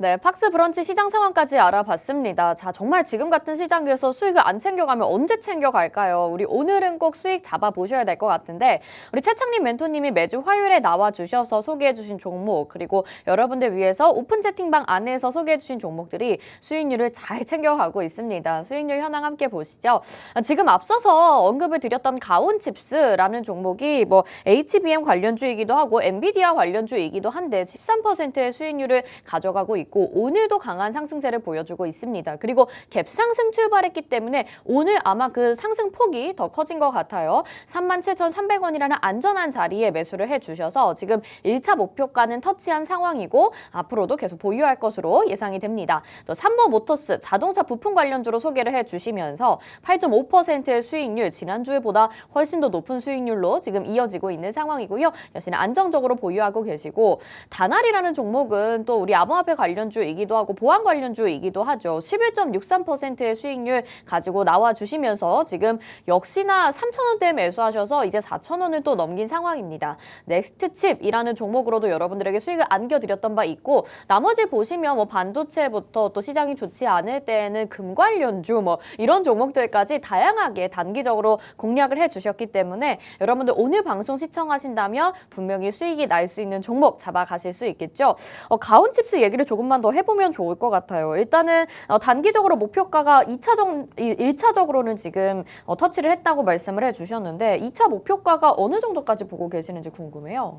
네, 팍스 브런치 시장 상황까지 알아봤습니다. 자, 정말 지금 같은 시장에서 수익을 안 챙겨가면 언제 챙겨갈까요? 우리 오늘은 꼭 수익 잡아보셔야 될 것 같은데 우리 최창림 멘토님이 매주 화요일에 나와주셔서 소개해주신 종목 그리고 여러분들 위해서 오픈 채팅방 안에서 소개해주신 종목들이 수익률을 잘 챙겨가고 있습니다. 수익률 현황 함께 보시죠. 지금 앞서서 언급을 드렸던 가온칩스라는 종목이 뭐 HBM 관련주이기도 하고 엔비디아 관련주이기도 한데 13%의 수익률을 가져가고 있고 오늘도 강한 상승세를 보여주고 있습니다. 그리고 갭 상승 출발했기 때문에 오늘 아마 그 상승 폭이 더 커진 것 같아요. 37,300원이라는 안전한 자리에 매수를 해주셔서 지금 1차 목표가는 터치한 상황이고 앞으로도 계속 보유할 것으로 예상이 됩니다. 또 삼보모터스 자동차 부품 관련주로 소개를 해주시면서 8.5%의 수익률 지난주에보다 훨씬 더 높은 수익률로 지금 이어지고 있는 상황이고요. 여신은 안정적으로 보유하고 계시고 다날이라는 종목은 또 우리 암호화폐 관련주이기도 하고 보안 관련주이기도 하죠. 11.63%의 수익률 가지고 나와주시면서 지금 역시나 3,000원대에 매수하셔서 이제 4,000원을 또 넘긴 상황입니다. 넥스트칩이라는 종목으로도 여러분들에게 수익을 안겨드렸던 바 있고 나머지 보시면 뭐 반도체부터 또 시장이 좋지 않을 때에는 금 관련주 뭐 이런 종목들까지 다양하게 단기적으로 공략을 해주셨기 때문에 여러분들 오늘 방송 시청하신다면 분명히 수익이 날 수 있는 종목 잡아가실 수 있겠죠. 가온칩스 얘기를 조금만 더 해보면 좋을 것 같아요. 일단은 단기적으로 목표가가 1차적으로는 지금 터치를 했다고 말씀을 해주셨는데 2차 목표가가 어느 정도까지 보고 계시는지 궁금해요.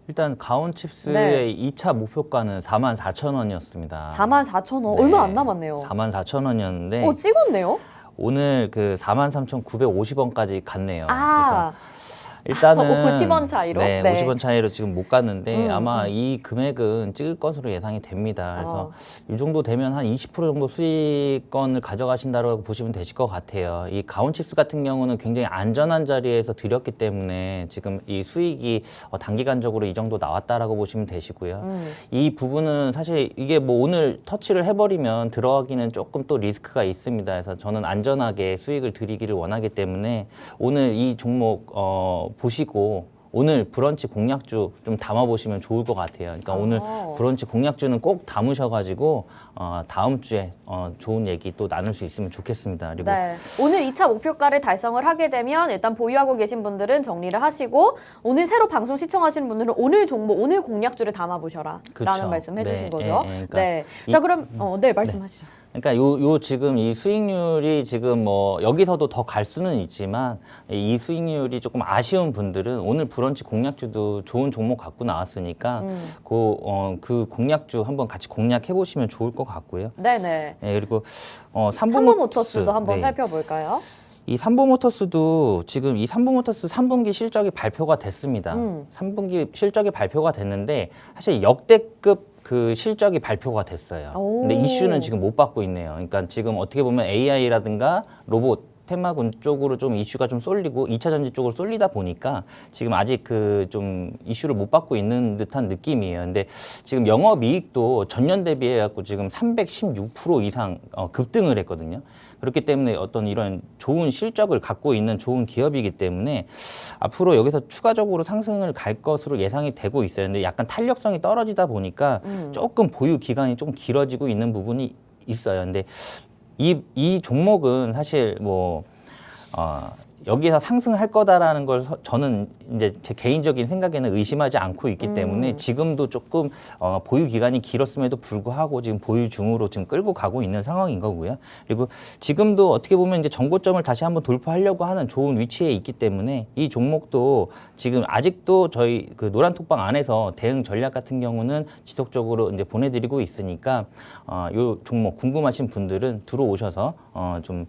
일단 가온칩스의
네.
2차 목표가는 44,000원이었습니다.
44,000원 얼마 안 남았네요.
44,000원이었는데
찍었네요.
오늘 그 43,950원까지 갔네요.
아.
그래서 일단은
50원 차이로?
네,
네.
50원 차이로 지금 못 갔는데 아마 이 금액은 찍을 것으로 예상이 됩니다. 그래서 이 정도 되면 한 20% 정도 수익권을 가져가신다고 보시면 되실 것 같아요. 이 가온칩스 같은 경우는 굉장히 안전한 자리에서 드렸기 때문에 지금 이 수익이 단기간적으로 이 정도 나왔다라고 보시면 되시고요. 이 부분은 사실 이게 뭐 오늘 터치를 해버리면 들어가기는 조금 또 리스크가 있습니다. 그래서 저는 안전하게 수익을 드리기를 원하기 때문에 오늘 이 종목 보시고 오늘 브런치 공략주 좀 담아보시면 좋을 것 같아요. 그러니까 오늘 브런치 공략주는 꼭 담으셔가지고 다음 주에 좋은 얘기 또 나눌 수 있으면 좋겠습니다. 그리고
네. 오늘 2차 목표가를 달성을 하게 되면 일단 보유하고 계신 분들은 정리를 하시고 오늘 새로 방송 시청하시는 분들은 오늘 종목, 오늘 공략주를 담아보셔라 라는
그쵸.
말씀 해주신
네,
거죠.
그러니까
네. 자 그럼 네 말씀하시죠.
그러니까 요 지금 이 수익률이 지금 뭐 여기서도 더 갈 수는 있지만 이 수익률이 조금 아쉬운 분들은 오늘 브런치 공략주도 좋은 종목 갖고 나왔으니까 그 공략주 한번 같이 공략해 보시면 좋을 것 같고요.
네네.
네, 그리고
삼보모터스도 한번
네.
살펴볼까요?
이 삼보모터스도 지금 이 삼보모터스 3분기 실적이 발표가 됐습니다. 3분기 실적이 발표가 됐는데 사실 역대급 그 실적이 발표가 됐어요. 근데 이슈는 지금 못 받고 있네요. 그러니까 지금 어떻게 보면 AI라든가 로봇 테마군 쪽으로 좀 이슈가 좀 쏠리고 2차 전지 쪽으로 쏠리다 보니까 지금 아직 그 좀 이슈를 못 받고 있는 듯한 느낌이에요. 근데 지금 영업이익도 전년 대비해 갖고 지금 316% 이상 급등을 했거든요. 그렇기 때문에 어떤 이런 좋은 실적을 갖고 있는 좋은 기업이기 때문에 앞으로 여기서 추가적으로 상승을 갈 것으로 예상이 되고 있어요. 근데 약간 탄력성이 떨어지다 보니까 조금 보유 기간이 좀 길어지고 있는 부분이 있어요. 근데 이 종목은 사실 뭐 여기서 상승할 거다라는 걸 저는 이제 제 개인적인 생각에는 의심하지 않고 있기 때문에 지금도 조금 보유 기간이 길었음에도 불구하고 지금 보유 중으로 지금 끌고 가고 있는 상황인 거고요. 그리고 지금도 어떻게 보면 이제 정고점을 다시 한번 돌파하려고 하는 좋은 위치에 있기 때문에 이 종목도 지금 아직도 저희 그 노란톡방 안에서 대응 전략 같은 경우는 지속적으로 이제 보내드리고 있으니까 이 종목 궁금하신 분들은 들어오셔서 좀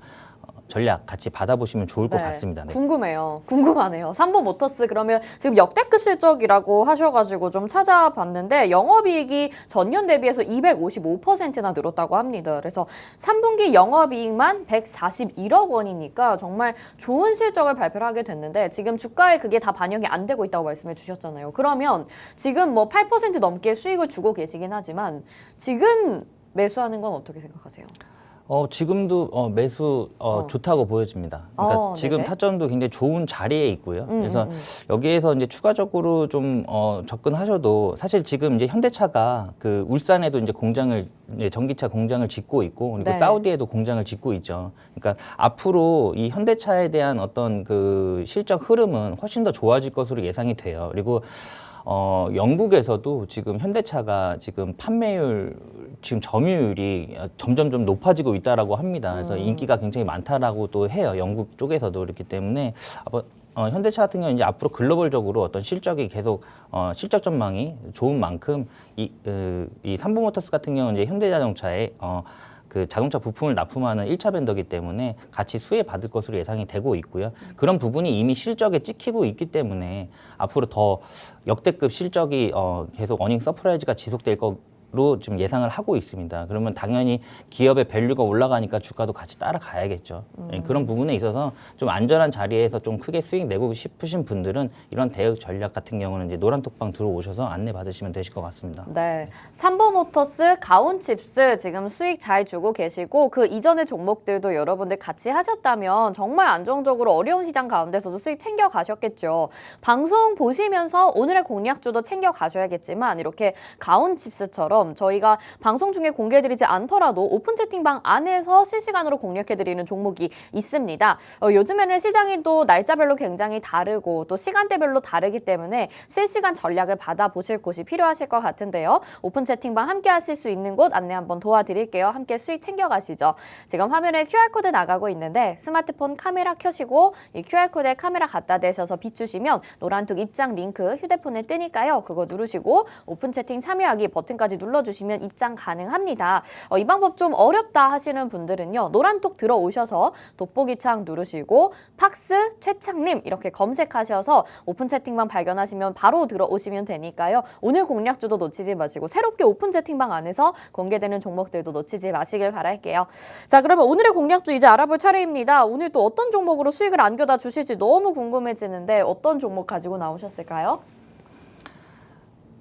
전략 같이 받아보시면 좋을 것 같습니다. 네.
궁금하네요. 삼보모터스 그러면 지금 역대급 실적이라고 하셔가지고 좀 찾아봤는데 영업이익이 전년 대비해서 255%나 늘었다고 합니다. 그래서 3분기 영업이익만 141억 원이니까 정말 좋은 실적을 발표를 하게 됐는데 지금 주가에 그게 다 반영이 안 되고 있다고 말씀해 주셨잖아요. 그러면 지금 뭐 8% 넘게 수익을 주고 계시긴 하지만 지금 매수하는 건 어떻게 생각하세요?
지금도 매수 좋다고 보여집니다. 그러니까 지금
네네.
타점도 굉장히 좋은 자리에 있고요. 그래서 여기에서 이제 추가적으로 좀 접근하셔도 사실 지금 이제 현대차가 그 울산에도 이제 공장을 이제 전기차 공장을 짓고 있고 그리고
네.
사우디에도 공장을 짓고 있죠. 그러니까 앞으로 이 현대차에 대한 어떤 그 실적 흐름은 훨씬 더 좋아질 것으로 예상이 돼요. 그리고 영국에서도 지금 현대차가 지금 판매율, 지금 점유율이 점점점 높아지고 있다라고 합니다. 그래서 인기가 굉장히 많다라고 또 해요. 영국 쪽에서도 그렇기 때문에 현대차 같은 경우는 이제 앞으로 글로벌적으로 어떤 실적이 계속 실적 전망이 좋은 만큼 이 삼보모터스 같은 경우는 이제 현대자동차에 그 자동차 부품을 납품하는 1차 벤더기 때문에 같이 수혜받을 것으로 예상이 되고 있고요. 그런 부분이 이미 실적에 찍히고 있기 때문에 앞으로 더 역대급 실적이 계속 어닝 서프라이즈가 지속될 거로 지금 예상을 하고 있습니다. 그러면 당연히 기업의 밸류가 올라가니까 주가도 같이 따라가야겠죠. 그런 부분에 있어서 좀 안전한 자리에서 좀 크게 수익 내고 싶으신 분들은 이런 대응 전략 같은 경우는 이제 노란톡방 들어오셔서 안내 받으시면 되실 것 같습니다.
네, 삼보모터스, 가온칩스 지금 수익 잘 주고 계시고 그 이전의 종목들도 여러분들 같이 하셨다면 정말 안정적으로 어려운 시장 가운데서도 수익 챙겨 가셨겠죠. 방송 보시면서 오늘의 공략주도 챙겨 가셔야겠지만 이렇게 가온칩스처럼 저희가 방송 중에 공개해드리지 않더라도 오픈 채팅방 안에서 실시간으로 공략해드리는 종목이 있습니다. 요즘에는 시장이 또 날짜별로 굉장히 다르고 또 시간대별로 다르기 때문에 실시간 전략을 받아보실 곳이 필요하실 것 같은데요. 오픈 채팅방 함께 하실 수 있는 곳 안내 한번 도와드릴게요. 함께 수익 챙겨가시죠. 지금 화면에 QR코드 나가고 있는데 스마트폰 카메라 켜시고 이 QR코드에 카메라 갖다 대셔서 비추시면 노란톡 입장 링크 휴대폰에 뜨니까요. 그거 누르시고 오픈 채팅 참여하기 버튼까지 눌러주시면 입장 가능합니다. 이 방법 좀 어렵다 하시는 분들은요. 노란톡 들어오셔서 돋보기 창 누르시고 팍스 최창님 이렇게 검색하셔서 오픈 채팅방 발견하시면 바로 들어오시면 되니까요. 오늘 공략주도 놓치지 마시고 새롭게 오픈 채팅방 안에서 공개되는 종목들도 놓치지 마시길 바랄게요. 자, 그러면 오늘의 공략주 이제 알아볼 차례입니다. 오늘 또 어떤 종목으로 수익을 안겨다 주실지 너무 궁금해지는데 어떤 종목 가지고 나오셨을까요?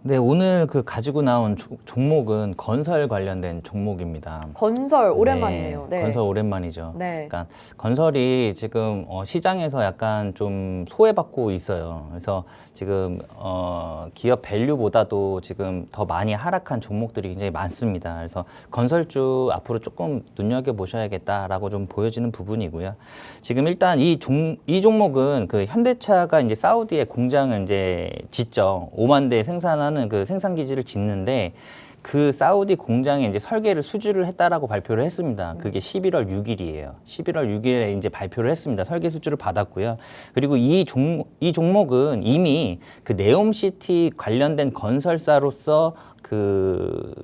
네, 오늘 그 가지고 나온 종목은 건설 관련된 종목입니다.
건설 오랜만이네요. 네.
건설 오랜만이죠.
네.
그러니까 건설이 지금 시장에서 약간 좀 소외받고 있어요. 그래서 지금 기업 밸류보다도 지금 더 많이 하락한 종목들이 굉장히 많습니다. 그래서 건설주 앞으로 조금 눈여겨 보셔야겠다라고 좀 보여지는 부분이고요. 지금 일단 이 종목은 그 현대차가 이제 사우디에 공장을 이제 짓죠. 5만 대 생산하는 그 생산 기지를 짓는데 그 사우디 공장에 이제 설계를 수주를 했다라고 발표를 했습니다. 그게 11월 6일이에요. 11월 6일에 이제 발표를 했습니다. 설계 수주를 받았고요. 그리고 이 종목은 이미 그 네옴시티 관련된 건설사로서 그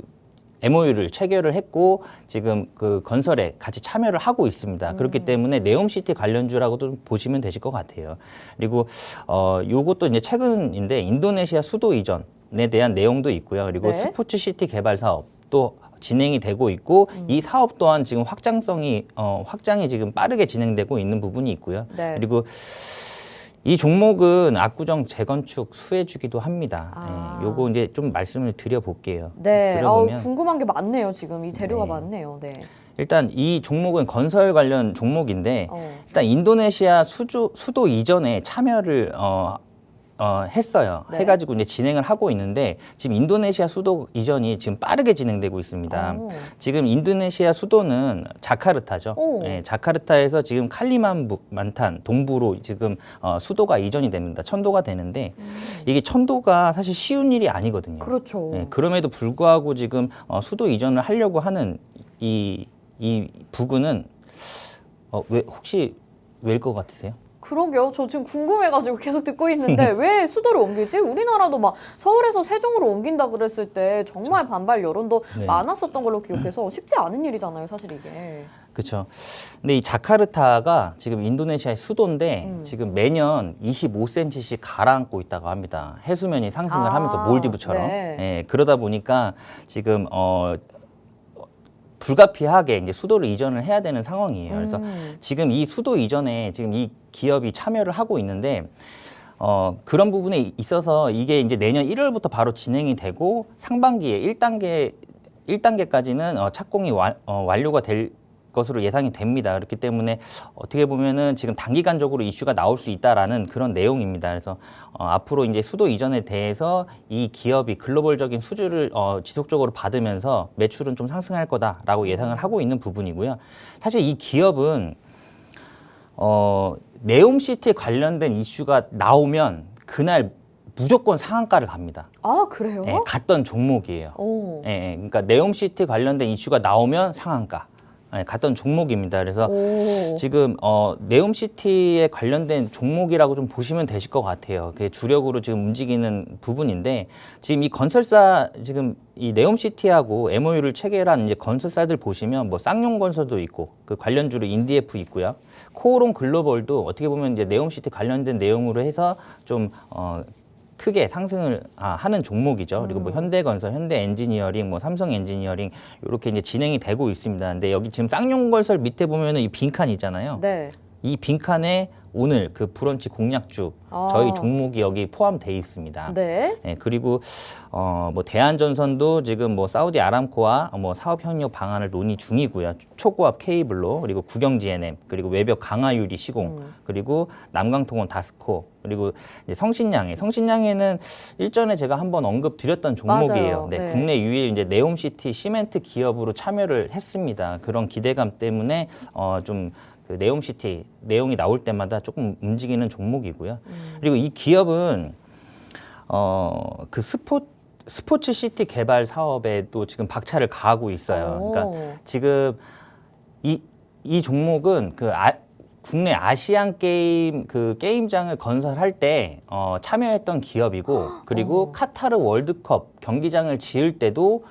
MOU를 체결을 했고 지금 그 건설에 같이 참여를 하고 있습니다. 그렇기 때문에 네옴시티 관련주라고도 보시면 되실 것 같아요. 그리고 요것도 이제 최근인데 인도네시아 수도 이전에 대한 내용도 있고요. 그리고
네.
스포츠시티 개발 사업도 진행이 되고 있고 이 사업 또한 지금 확장이 지금 빠르게 진행되고 있는 부분이 있고요.
네.
그리고 이 종목은 압구정 재건축 수혜주기도 합니다.
아.
요거 이제 좀 말씀을 드려볼게요.
네.
드려보면
궁금한 게 많네요. 지금 이 재료가
네.
많네요. 네.
일단 이 종목은 건설 관련 종목인데 일단 인도네시아 수도 이전에 참여를 했어요.
네.
해가지고 이제 진행을 하고 있는데 지금 인도네시아 수도 이전이 지금 빠르게 진행되고 있습니다.
오.
지금 인도네시아 수도는 자카르타죠.
오.
네, 자카르타에서 지금 칼리만탄 동부로 지금 수도가 이전이 됩니다. 천도가 되는데 이게 천도가 사실 쉬운 일이 아니거든요.
그렇죠.
네, 그럼에도 불구하고 지금 수도 이전을 하려고 하는 이 부근은 왜 혹시 왜일 것 같으세요?
그러게요. 저 지금 궁금해가지고 계속 듣고 있는데 왜 수도를 옮기지? 우리나라도 막 서울에서 세종으로 옮긴다 그랬을 때 정말 반발 여론도
네.
많았었던 걸로 기억해서 쉽지 않은 일이잖아요. 사실 이게.
그렇죠. 근데 이 자카르타가 지금 인도네시아의 수도인데 지금 매년 25cm씩 가라앉고 있다고 합니다. 해수면이 상승을 하면서 몰디브처럼.
네.
예, 그러다 보니까 지금 불가피하게 이제 수도를 이전을 해야 되는 상황이에요. 그래서 지금 이 수도 이전에 지금 이 기업이 참여를 하고 있는데 그런 부분에 있어서 이게 이제 내년 1월부터 바로 진행이 되고 상반기에 1단계까지는 착공이 완료가 될 것으로 예상이 됩니다. 그렇기 때문에 어떻게 보면은 지금 단기간적으로 이슈가 나올 수 있다라는 그런 내용입니다. 그래서 앞으로 이제 수도 이전에 대해서 이 기업이 글로벌적인 수주를 지속적으로 받으면서 매출은 좀 상승할 거다라고 예상을 하고 있는 부분이고요. 사실 이 기업은 네옴시티에 관련된 이슈가 나오면 그날 무조건 상한가를 갑니다.
아, 그래요?
예, 갔던 종목이에요.
오.
예, 그러니까 네옴시티 관련된 이슈가 나오면 상한가. 예, 갔던 종목입니다. 그래서
오.
지금 네옴시티에 관련된 종목이라고 좀 보시면 되실 것 같아요. 그게 주력으로 지금 움직이는 부분인데 지금 이 건설사 지금 이 네옴시티하고 MOU를 체결한 이제 건설사들 보시면 뭐 쌍용건설도 있고 그 관련주로 인디에프 있고요. 코오롱 글로벌도 어떻게 보면 이제 네옴시티 관련된 내용으로 해서 좀 크게 상승을 하는 종목이죠. 그리고 뭐 현대건설, 현대엔지니어링, 뭐 삼성엔지니어링 이렇게 이제 진행이 되고 있습니다. 근데 여기 지금 쌍용건설 밑에 보면은 이 빈칸 있잖아요.
네.
이 빈칸에 오늘 그 브런치 공략주
아.
저희 종목이 여기 포함되어 있습니다.
네.
예, 그리고 뭐 대한전선도 지금 뭐 사우디 아람코와 뭐 사업 협력 방안을 논의 중이고요. 초고압 케이블로 그리고 국영GNM 그리고 외벽 강화유리 시공 그리고 남강통원 다스코 그리고 이제 성신양에는 일전에 제가 한번 언급드렸던 종목이에요.
맞아요.
네,
네.
국내 유일 이제 네옴시티 시멘트 기업으로 참여를 했습니다. 그런 기대감 때문에 좀 그 네옴시티 내용이 나올 때마다 조금 움직이는 종목이고요. 그리고 이 기업은 그 스포츠 시티 개발 사업에도 지금 박차를 가하고 있어요.
오.
그러니까 지금 이 종목은 그 국내 아시안 게임 그 게임장을 건설할 때 참여했던 기업이고 그리고 카타르 월드컵 경기장을 지을 때도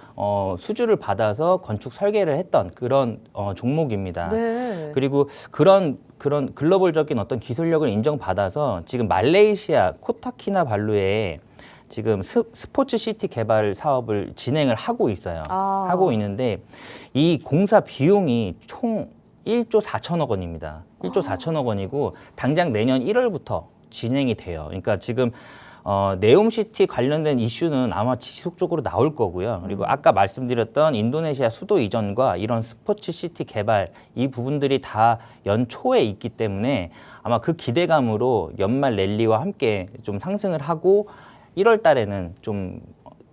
수주를 받아서 건축 설계를 했던 그런 종목입니다.
네.
그리고 그런 글로벌적인 어떤 기술력을 인정받아서 지금 말레이시아 코타키나발루에 지금 스포츠 시티 개발 사업을 진행을 하고 있어요.
아.
하고 있는데 이 공사 비용이 총 1조 4천억 원입니다. 1조 4천억 원이고 당장 내년 1월부터 진행이 돼요. 그러니까 지금 네옴시티 관련된 이슈는 아마 지속적으로 나올 거고요. 그리고 아까 말씀드렸던 인도네시아 수도 이전과 이런 스포츠 시티 개발 이 부분들이 다 연초에 있기 때문에 아마 그 기대감으로 연말 랠리와 함께 좀 상승을 하고 1월 달에는 좀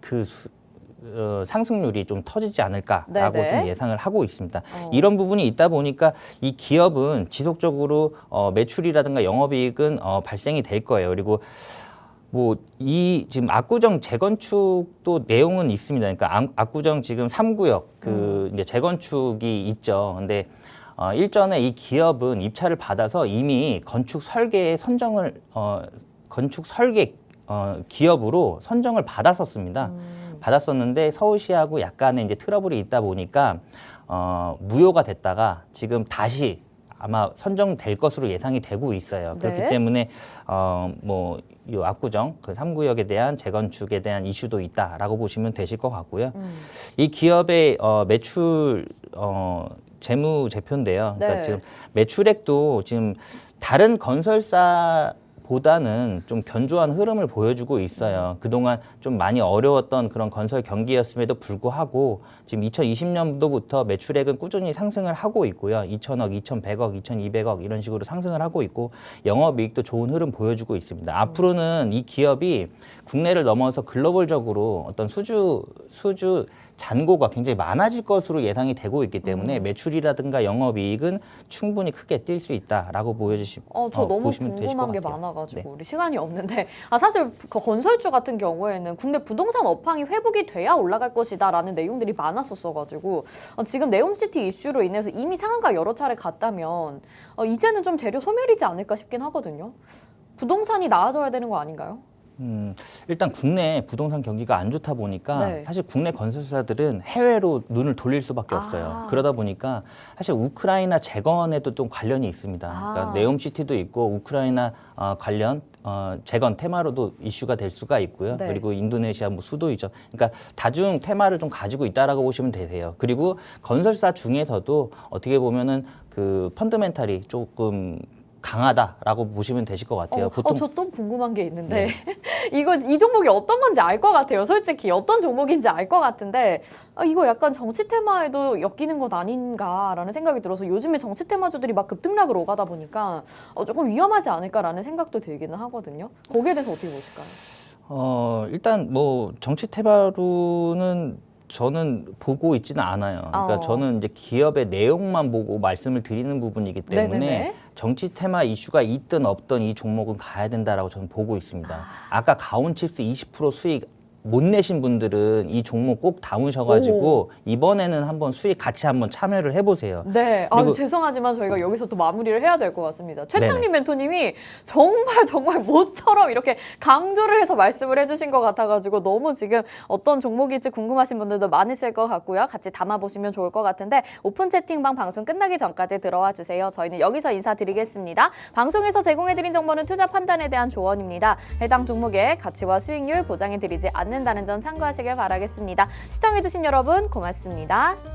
그 상승률이 좀 터지지 않을까라고
네네.
좀 예상을 하고 있습니다. 이런 부분이 있다 보니까 이 기업은 지속적으로 매출이라든가 영업이익은 발생이 될 거예요. 그리고 뭐 이 지금 압구정 재건축도 내용은 있습니다. 그러니까 압구정 지금 3구역 그 이제 재건축이 있죠. 근데 일전에 이 기업은 입찰을 받아서 이미 건축 설계에 선정을 건축 설계 기업으로 선정을 받았었습니다. 받았었는데 서울시하고 약간의 이제 트러블이 있다 보니까 무효가 됐다가 지금 다시 아마 선정될 것으로 예상이 되고 있어요. 그렇기
네.
때문에 뭐 이 압구정 그 3구역에 대한 재건축에 대한 이슈도 있다라고 보시면 되실 것 같고요. 이 기업의 매출 재무 제표인데요. 그러니까
네.
지금 매출액도 지금 다른 건설사 보다는 좀 견조한 흐름을 보여주고 있어요. 그동안 좀 많이 어려웠던 그런 건설 경기였음에도 불구하고 지금 2020년도부터 매출액은 꾸준히 상승을 하고 있고요. 2천억, 2,100억, 2,200억 이런 식으로 상승을 하고 있고 영업이익도 좋은 흐름 보여주고 있습니다. 앞으로는 이 기업이 국내를 넘어서 글로벌적으로 어떤 수주 잔고가 굉장히 많아질 것으로 예상이 되고 있기 때문에 매출이라든가 영업이익은 충분히 크게 뛸 수 있다라고
저 너무
보시면 되실 것
궁금한 게
같아요.
많아가지고
네.
우리 시간이 없는데 사실 그 건설주 같은 경우에는 국내 부동산 업황이 회복이 돼야 올라갈 것이다라는 내용들이 많았었어가지고 지금 네옴시티 이슈로 인해서 이미 상한가 여러 차례 갔다면 이제는 좀 재료 소멸이지 않을까 싶긴 하거든요. 부동산이 나아져야 되는 거 아닌가요?
일단 국내 부동산 경기가 안 좋다 보니까
네.
사실 국내 건설사들은 해외로 눈을 돌릴 수밖에 없어요. 그러다 보니까 사실 우크라이나 재건에도 좀 관련이 있습니다. 그러니까 네옴시티도 있고 우크라이나 관련 재건 테마로도 이슈가 될 수가 있고요.
네.
그리고 인도네시아 뭐 수도 이전, 그러니까 다중 테마를 좀 가지고 있다라고 보시면 되세요. 그리고 건설사 중에서도 어떻게 보면은 그 펀드멘탈이 조금 강하다라고 보시면 되실 것 같아요. 보통
저 또 궁금한 게 있는데 이 종목이 어떤 건지 알 것 같아요. 솔직히 어떤 종목인지 알 것 같은데 이거 약간 정치 테마에도 엮이는 것 아닌가라는 생각이 들어서 요즘에 정치 테마주들이 막 급등락을 오가다 보니까 조금 위험하지 않을까라는 생각도 들기는 하거든요. 거기에 대해서 어떻게 보실까요?
일단 뭐 정치 테마로는 저는 보고 있지는 않아요. 그러니까 저는 이제 기업의 내용만 보고 말씀을 드리는 부분이기 때문에
네네네.
정치 테마 이슈가 있든 없든 이 종목은 가야 된다라고 저는 보고 있습니다. 아까 가온칩스 20% 수익 못 내신 분들은 이 종목 꼭 담으셔가지고 이번에는 한번 수익 같이 한번 참여를 해보세요.
네,
그리고-
죄송하지만 저희가 여기서 또 마무리를 해야 될 것 같습니다. 최창림
네네.
멘토님이 정말 모처럼 이렇게 강조를 해서 말씀을 해주신 것 같아가지고 너무 지금 어떤 종목일지 궁금하신 분들도 많으실 것 같고요. 같이 담아보시면 좋을 것 같은데 오픈 채팅방 방송 끝나기 전까지 들어와 주세요. 저희는 여기서 인사드리겠습니다. 방송에서 제공해드린 정보는 투자 판단에 대한 조언입니다. 해당 종목의 가치와 수익률 보장해드리지 않는다는 점 참고하시길 바라겠습니다. 시청해주신 여러분 고맙습니다.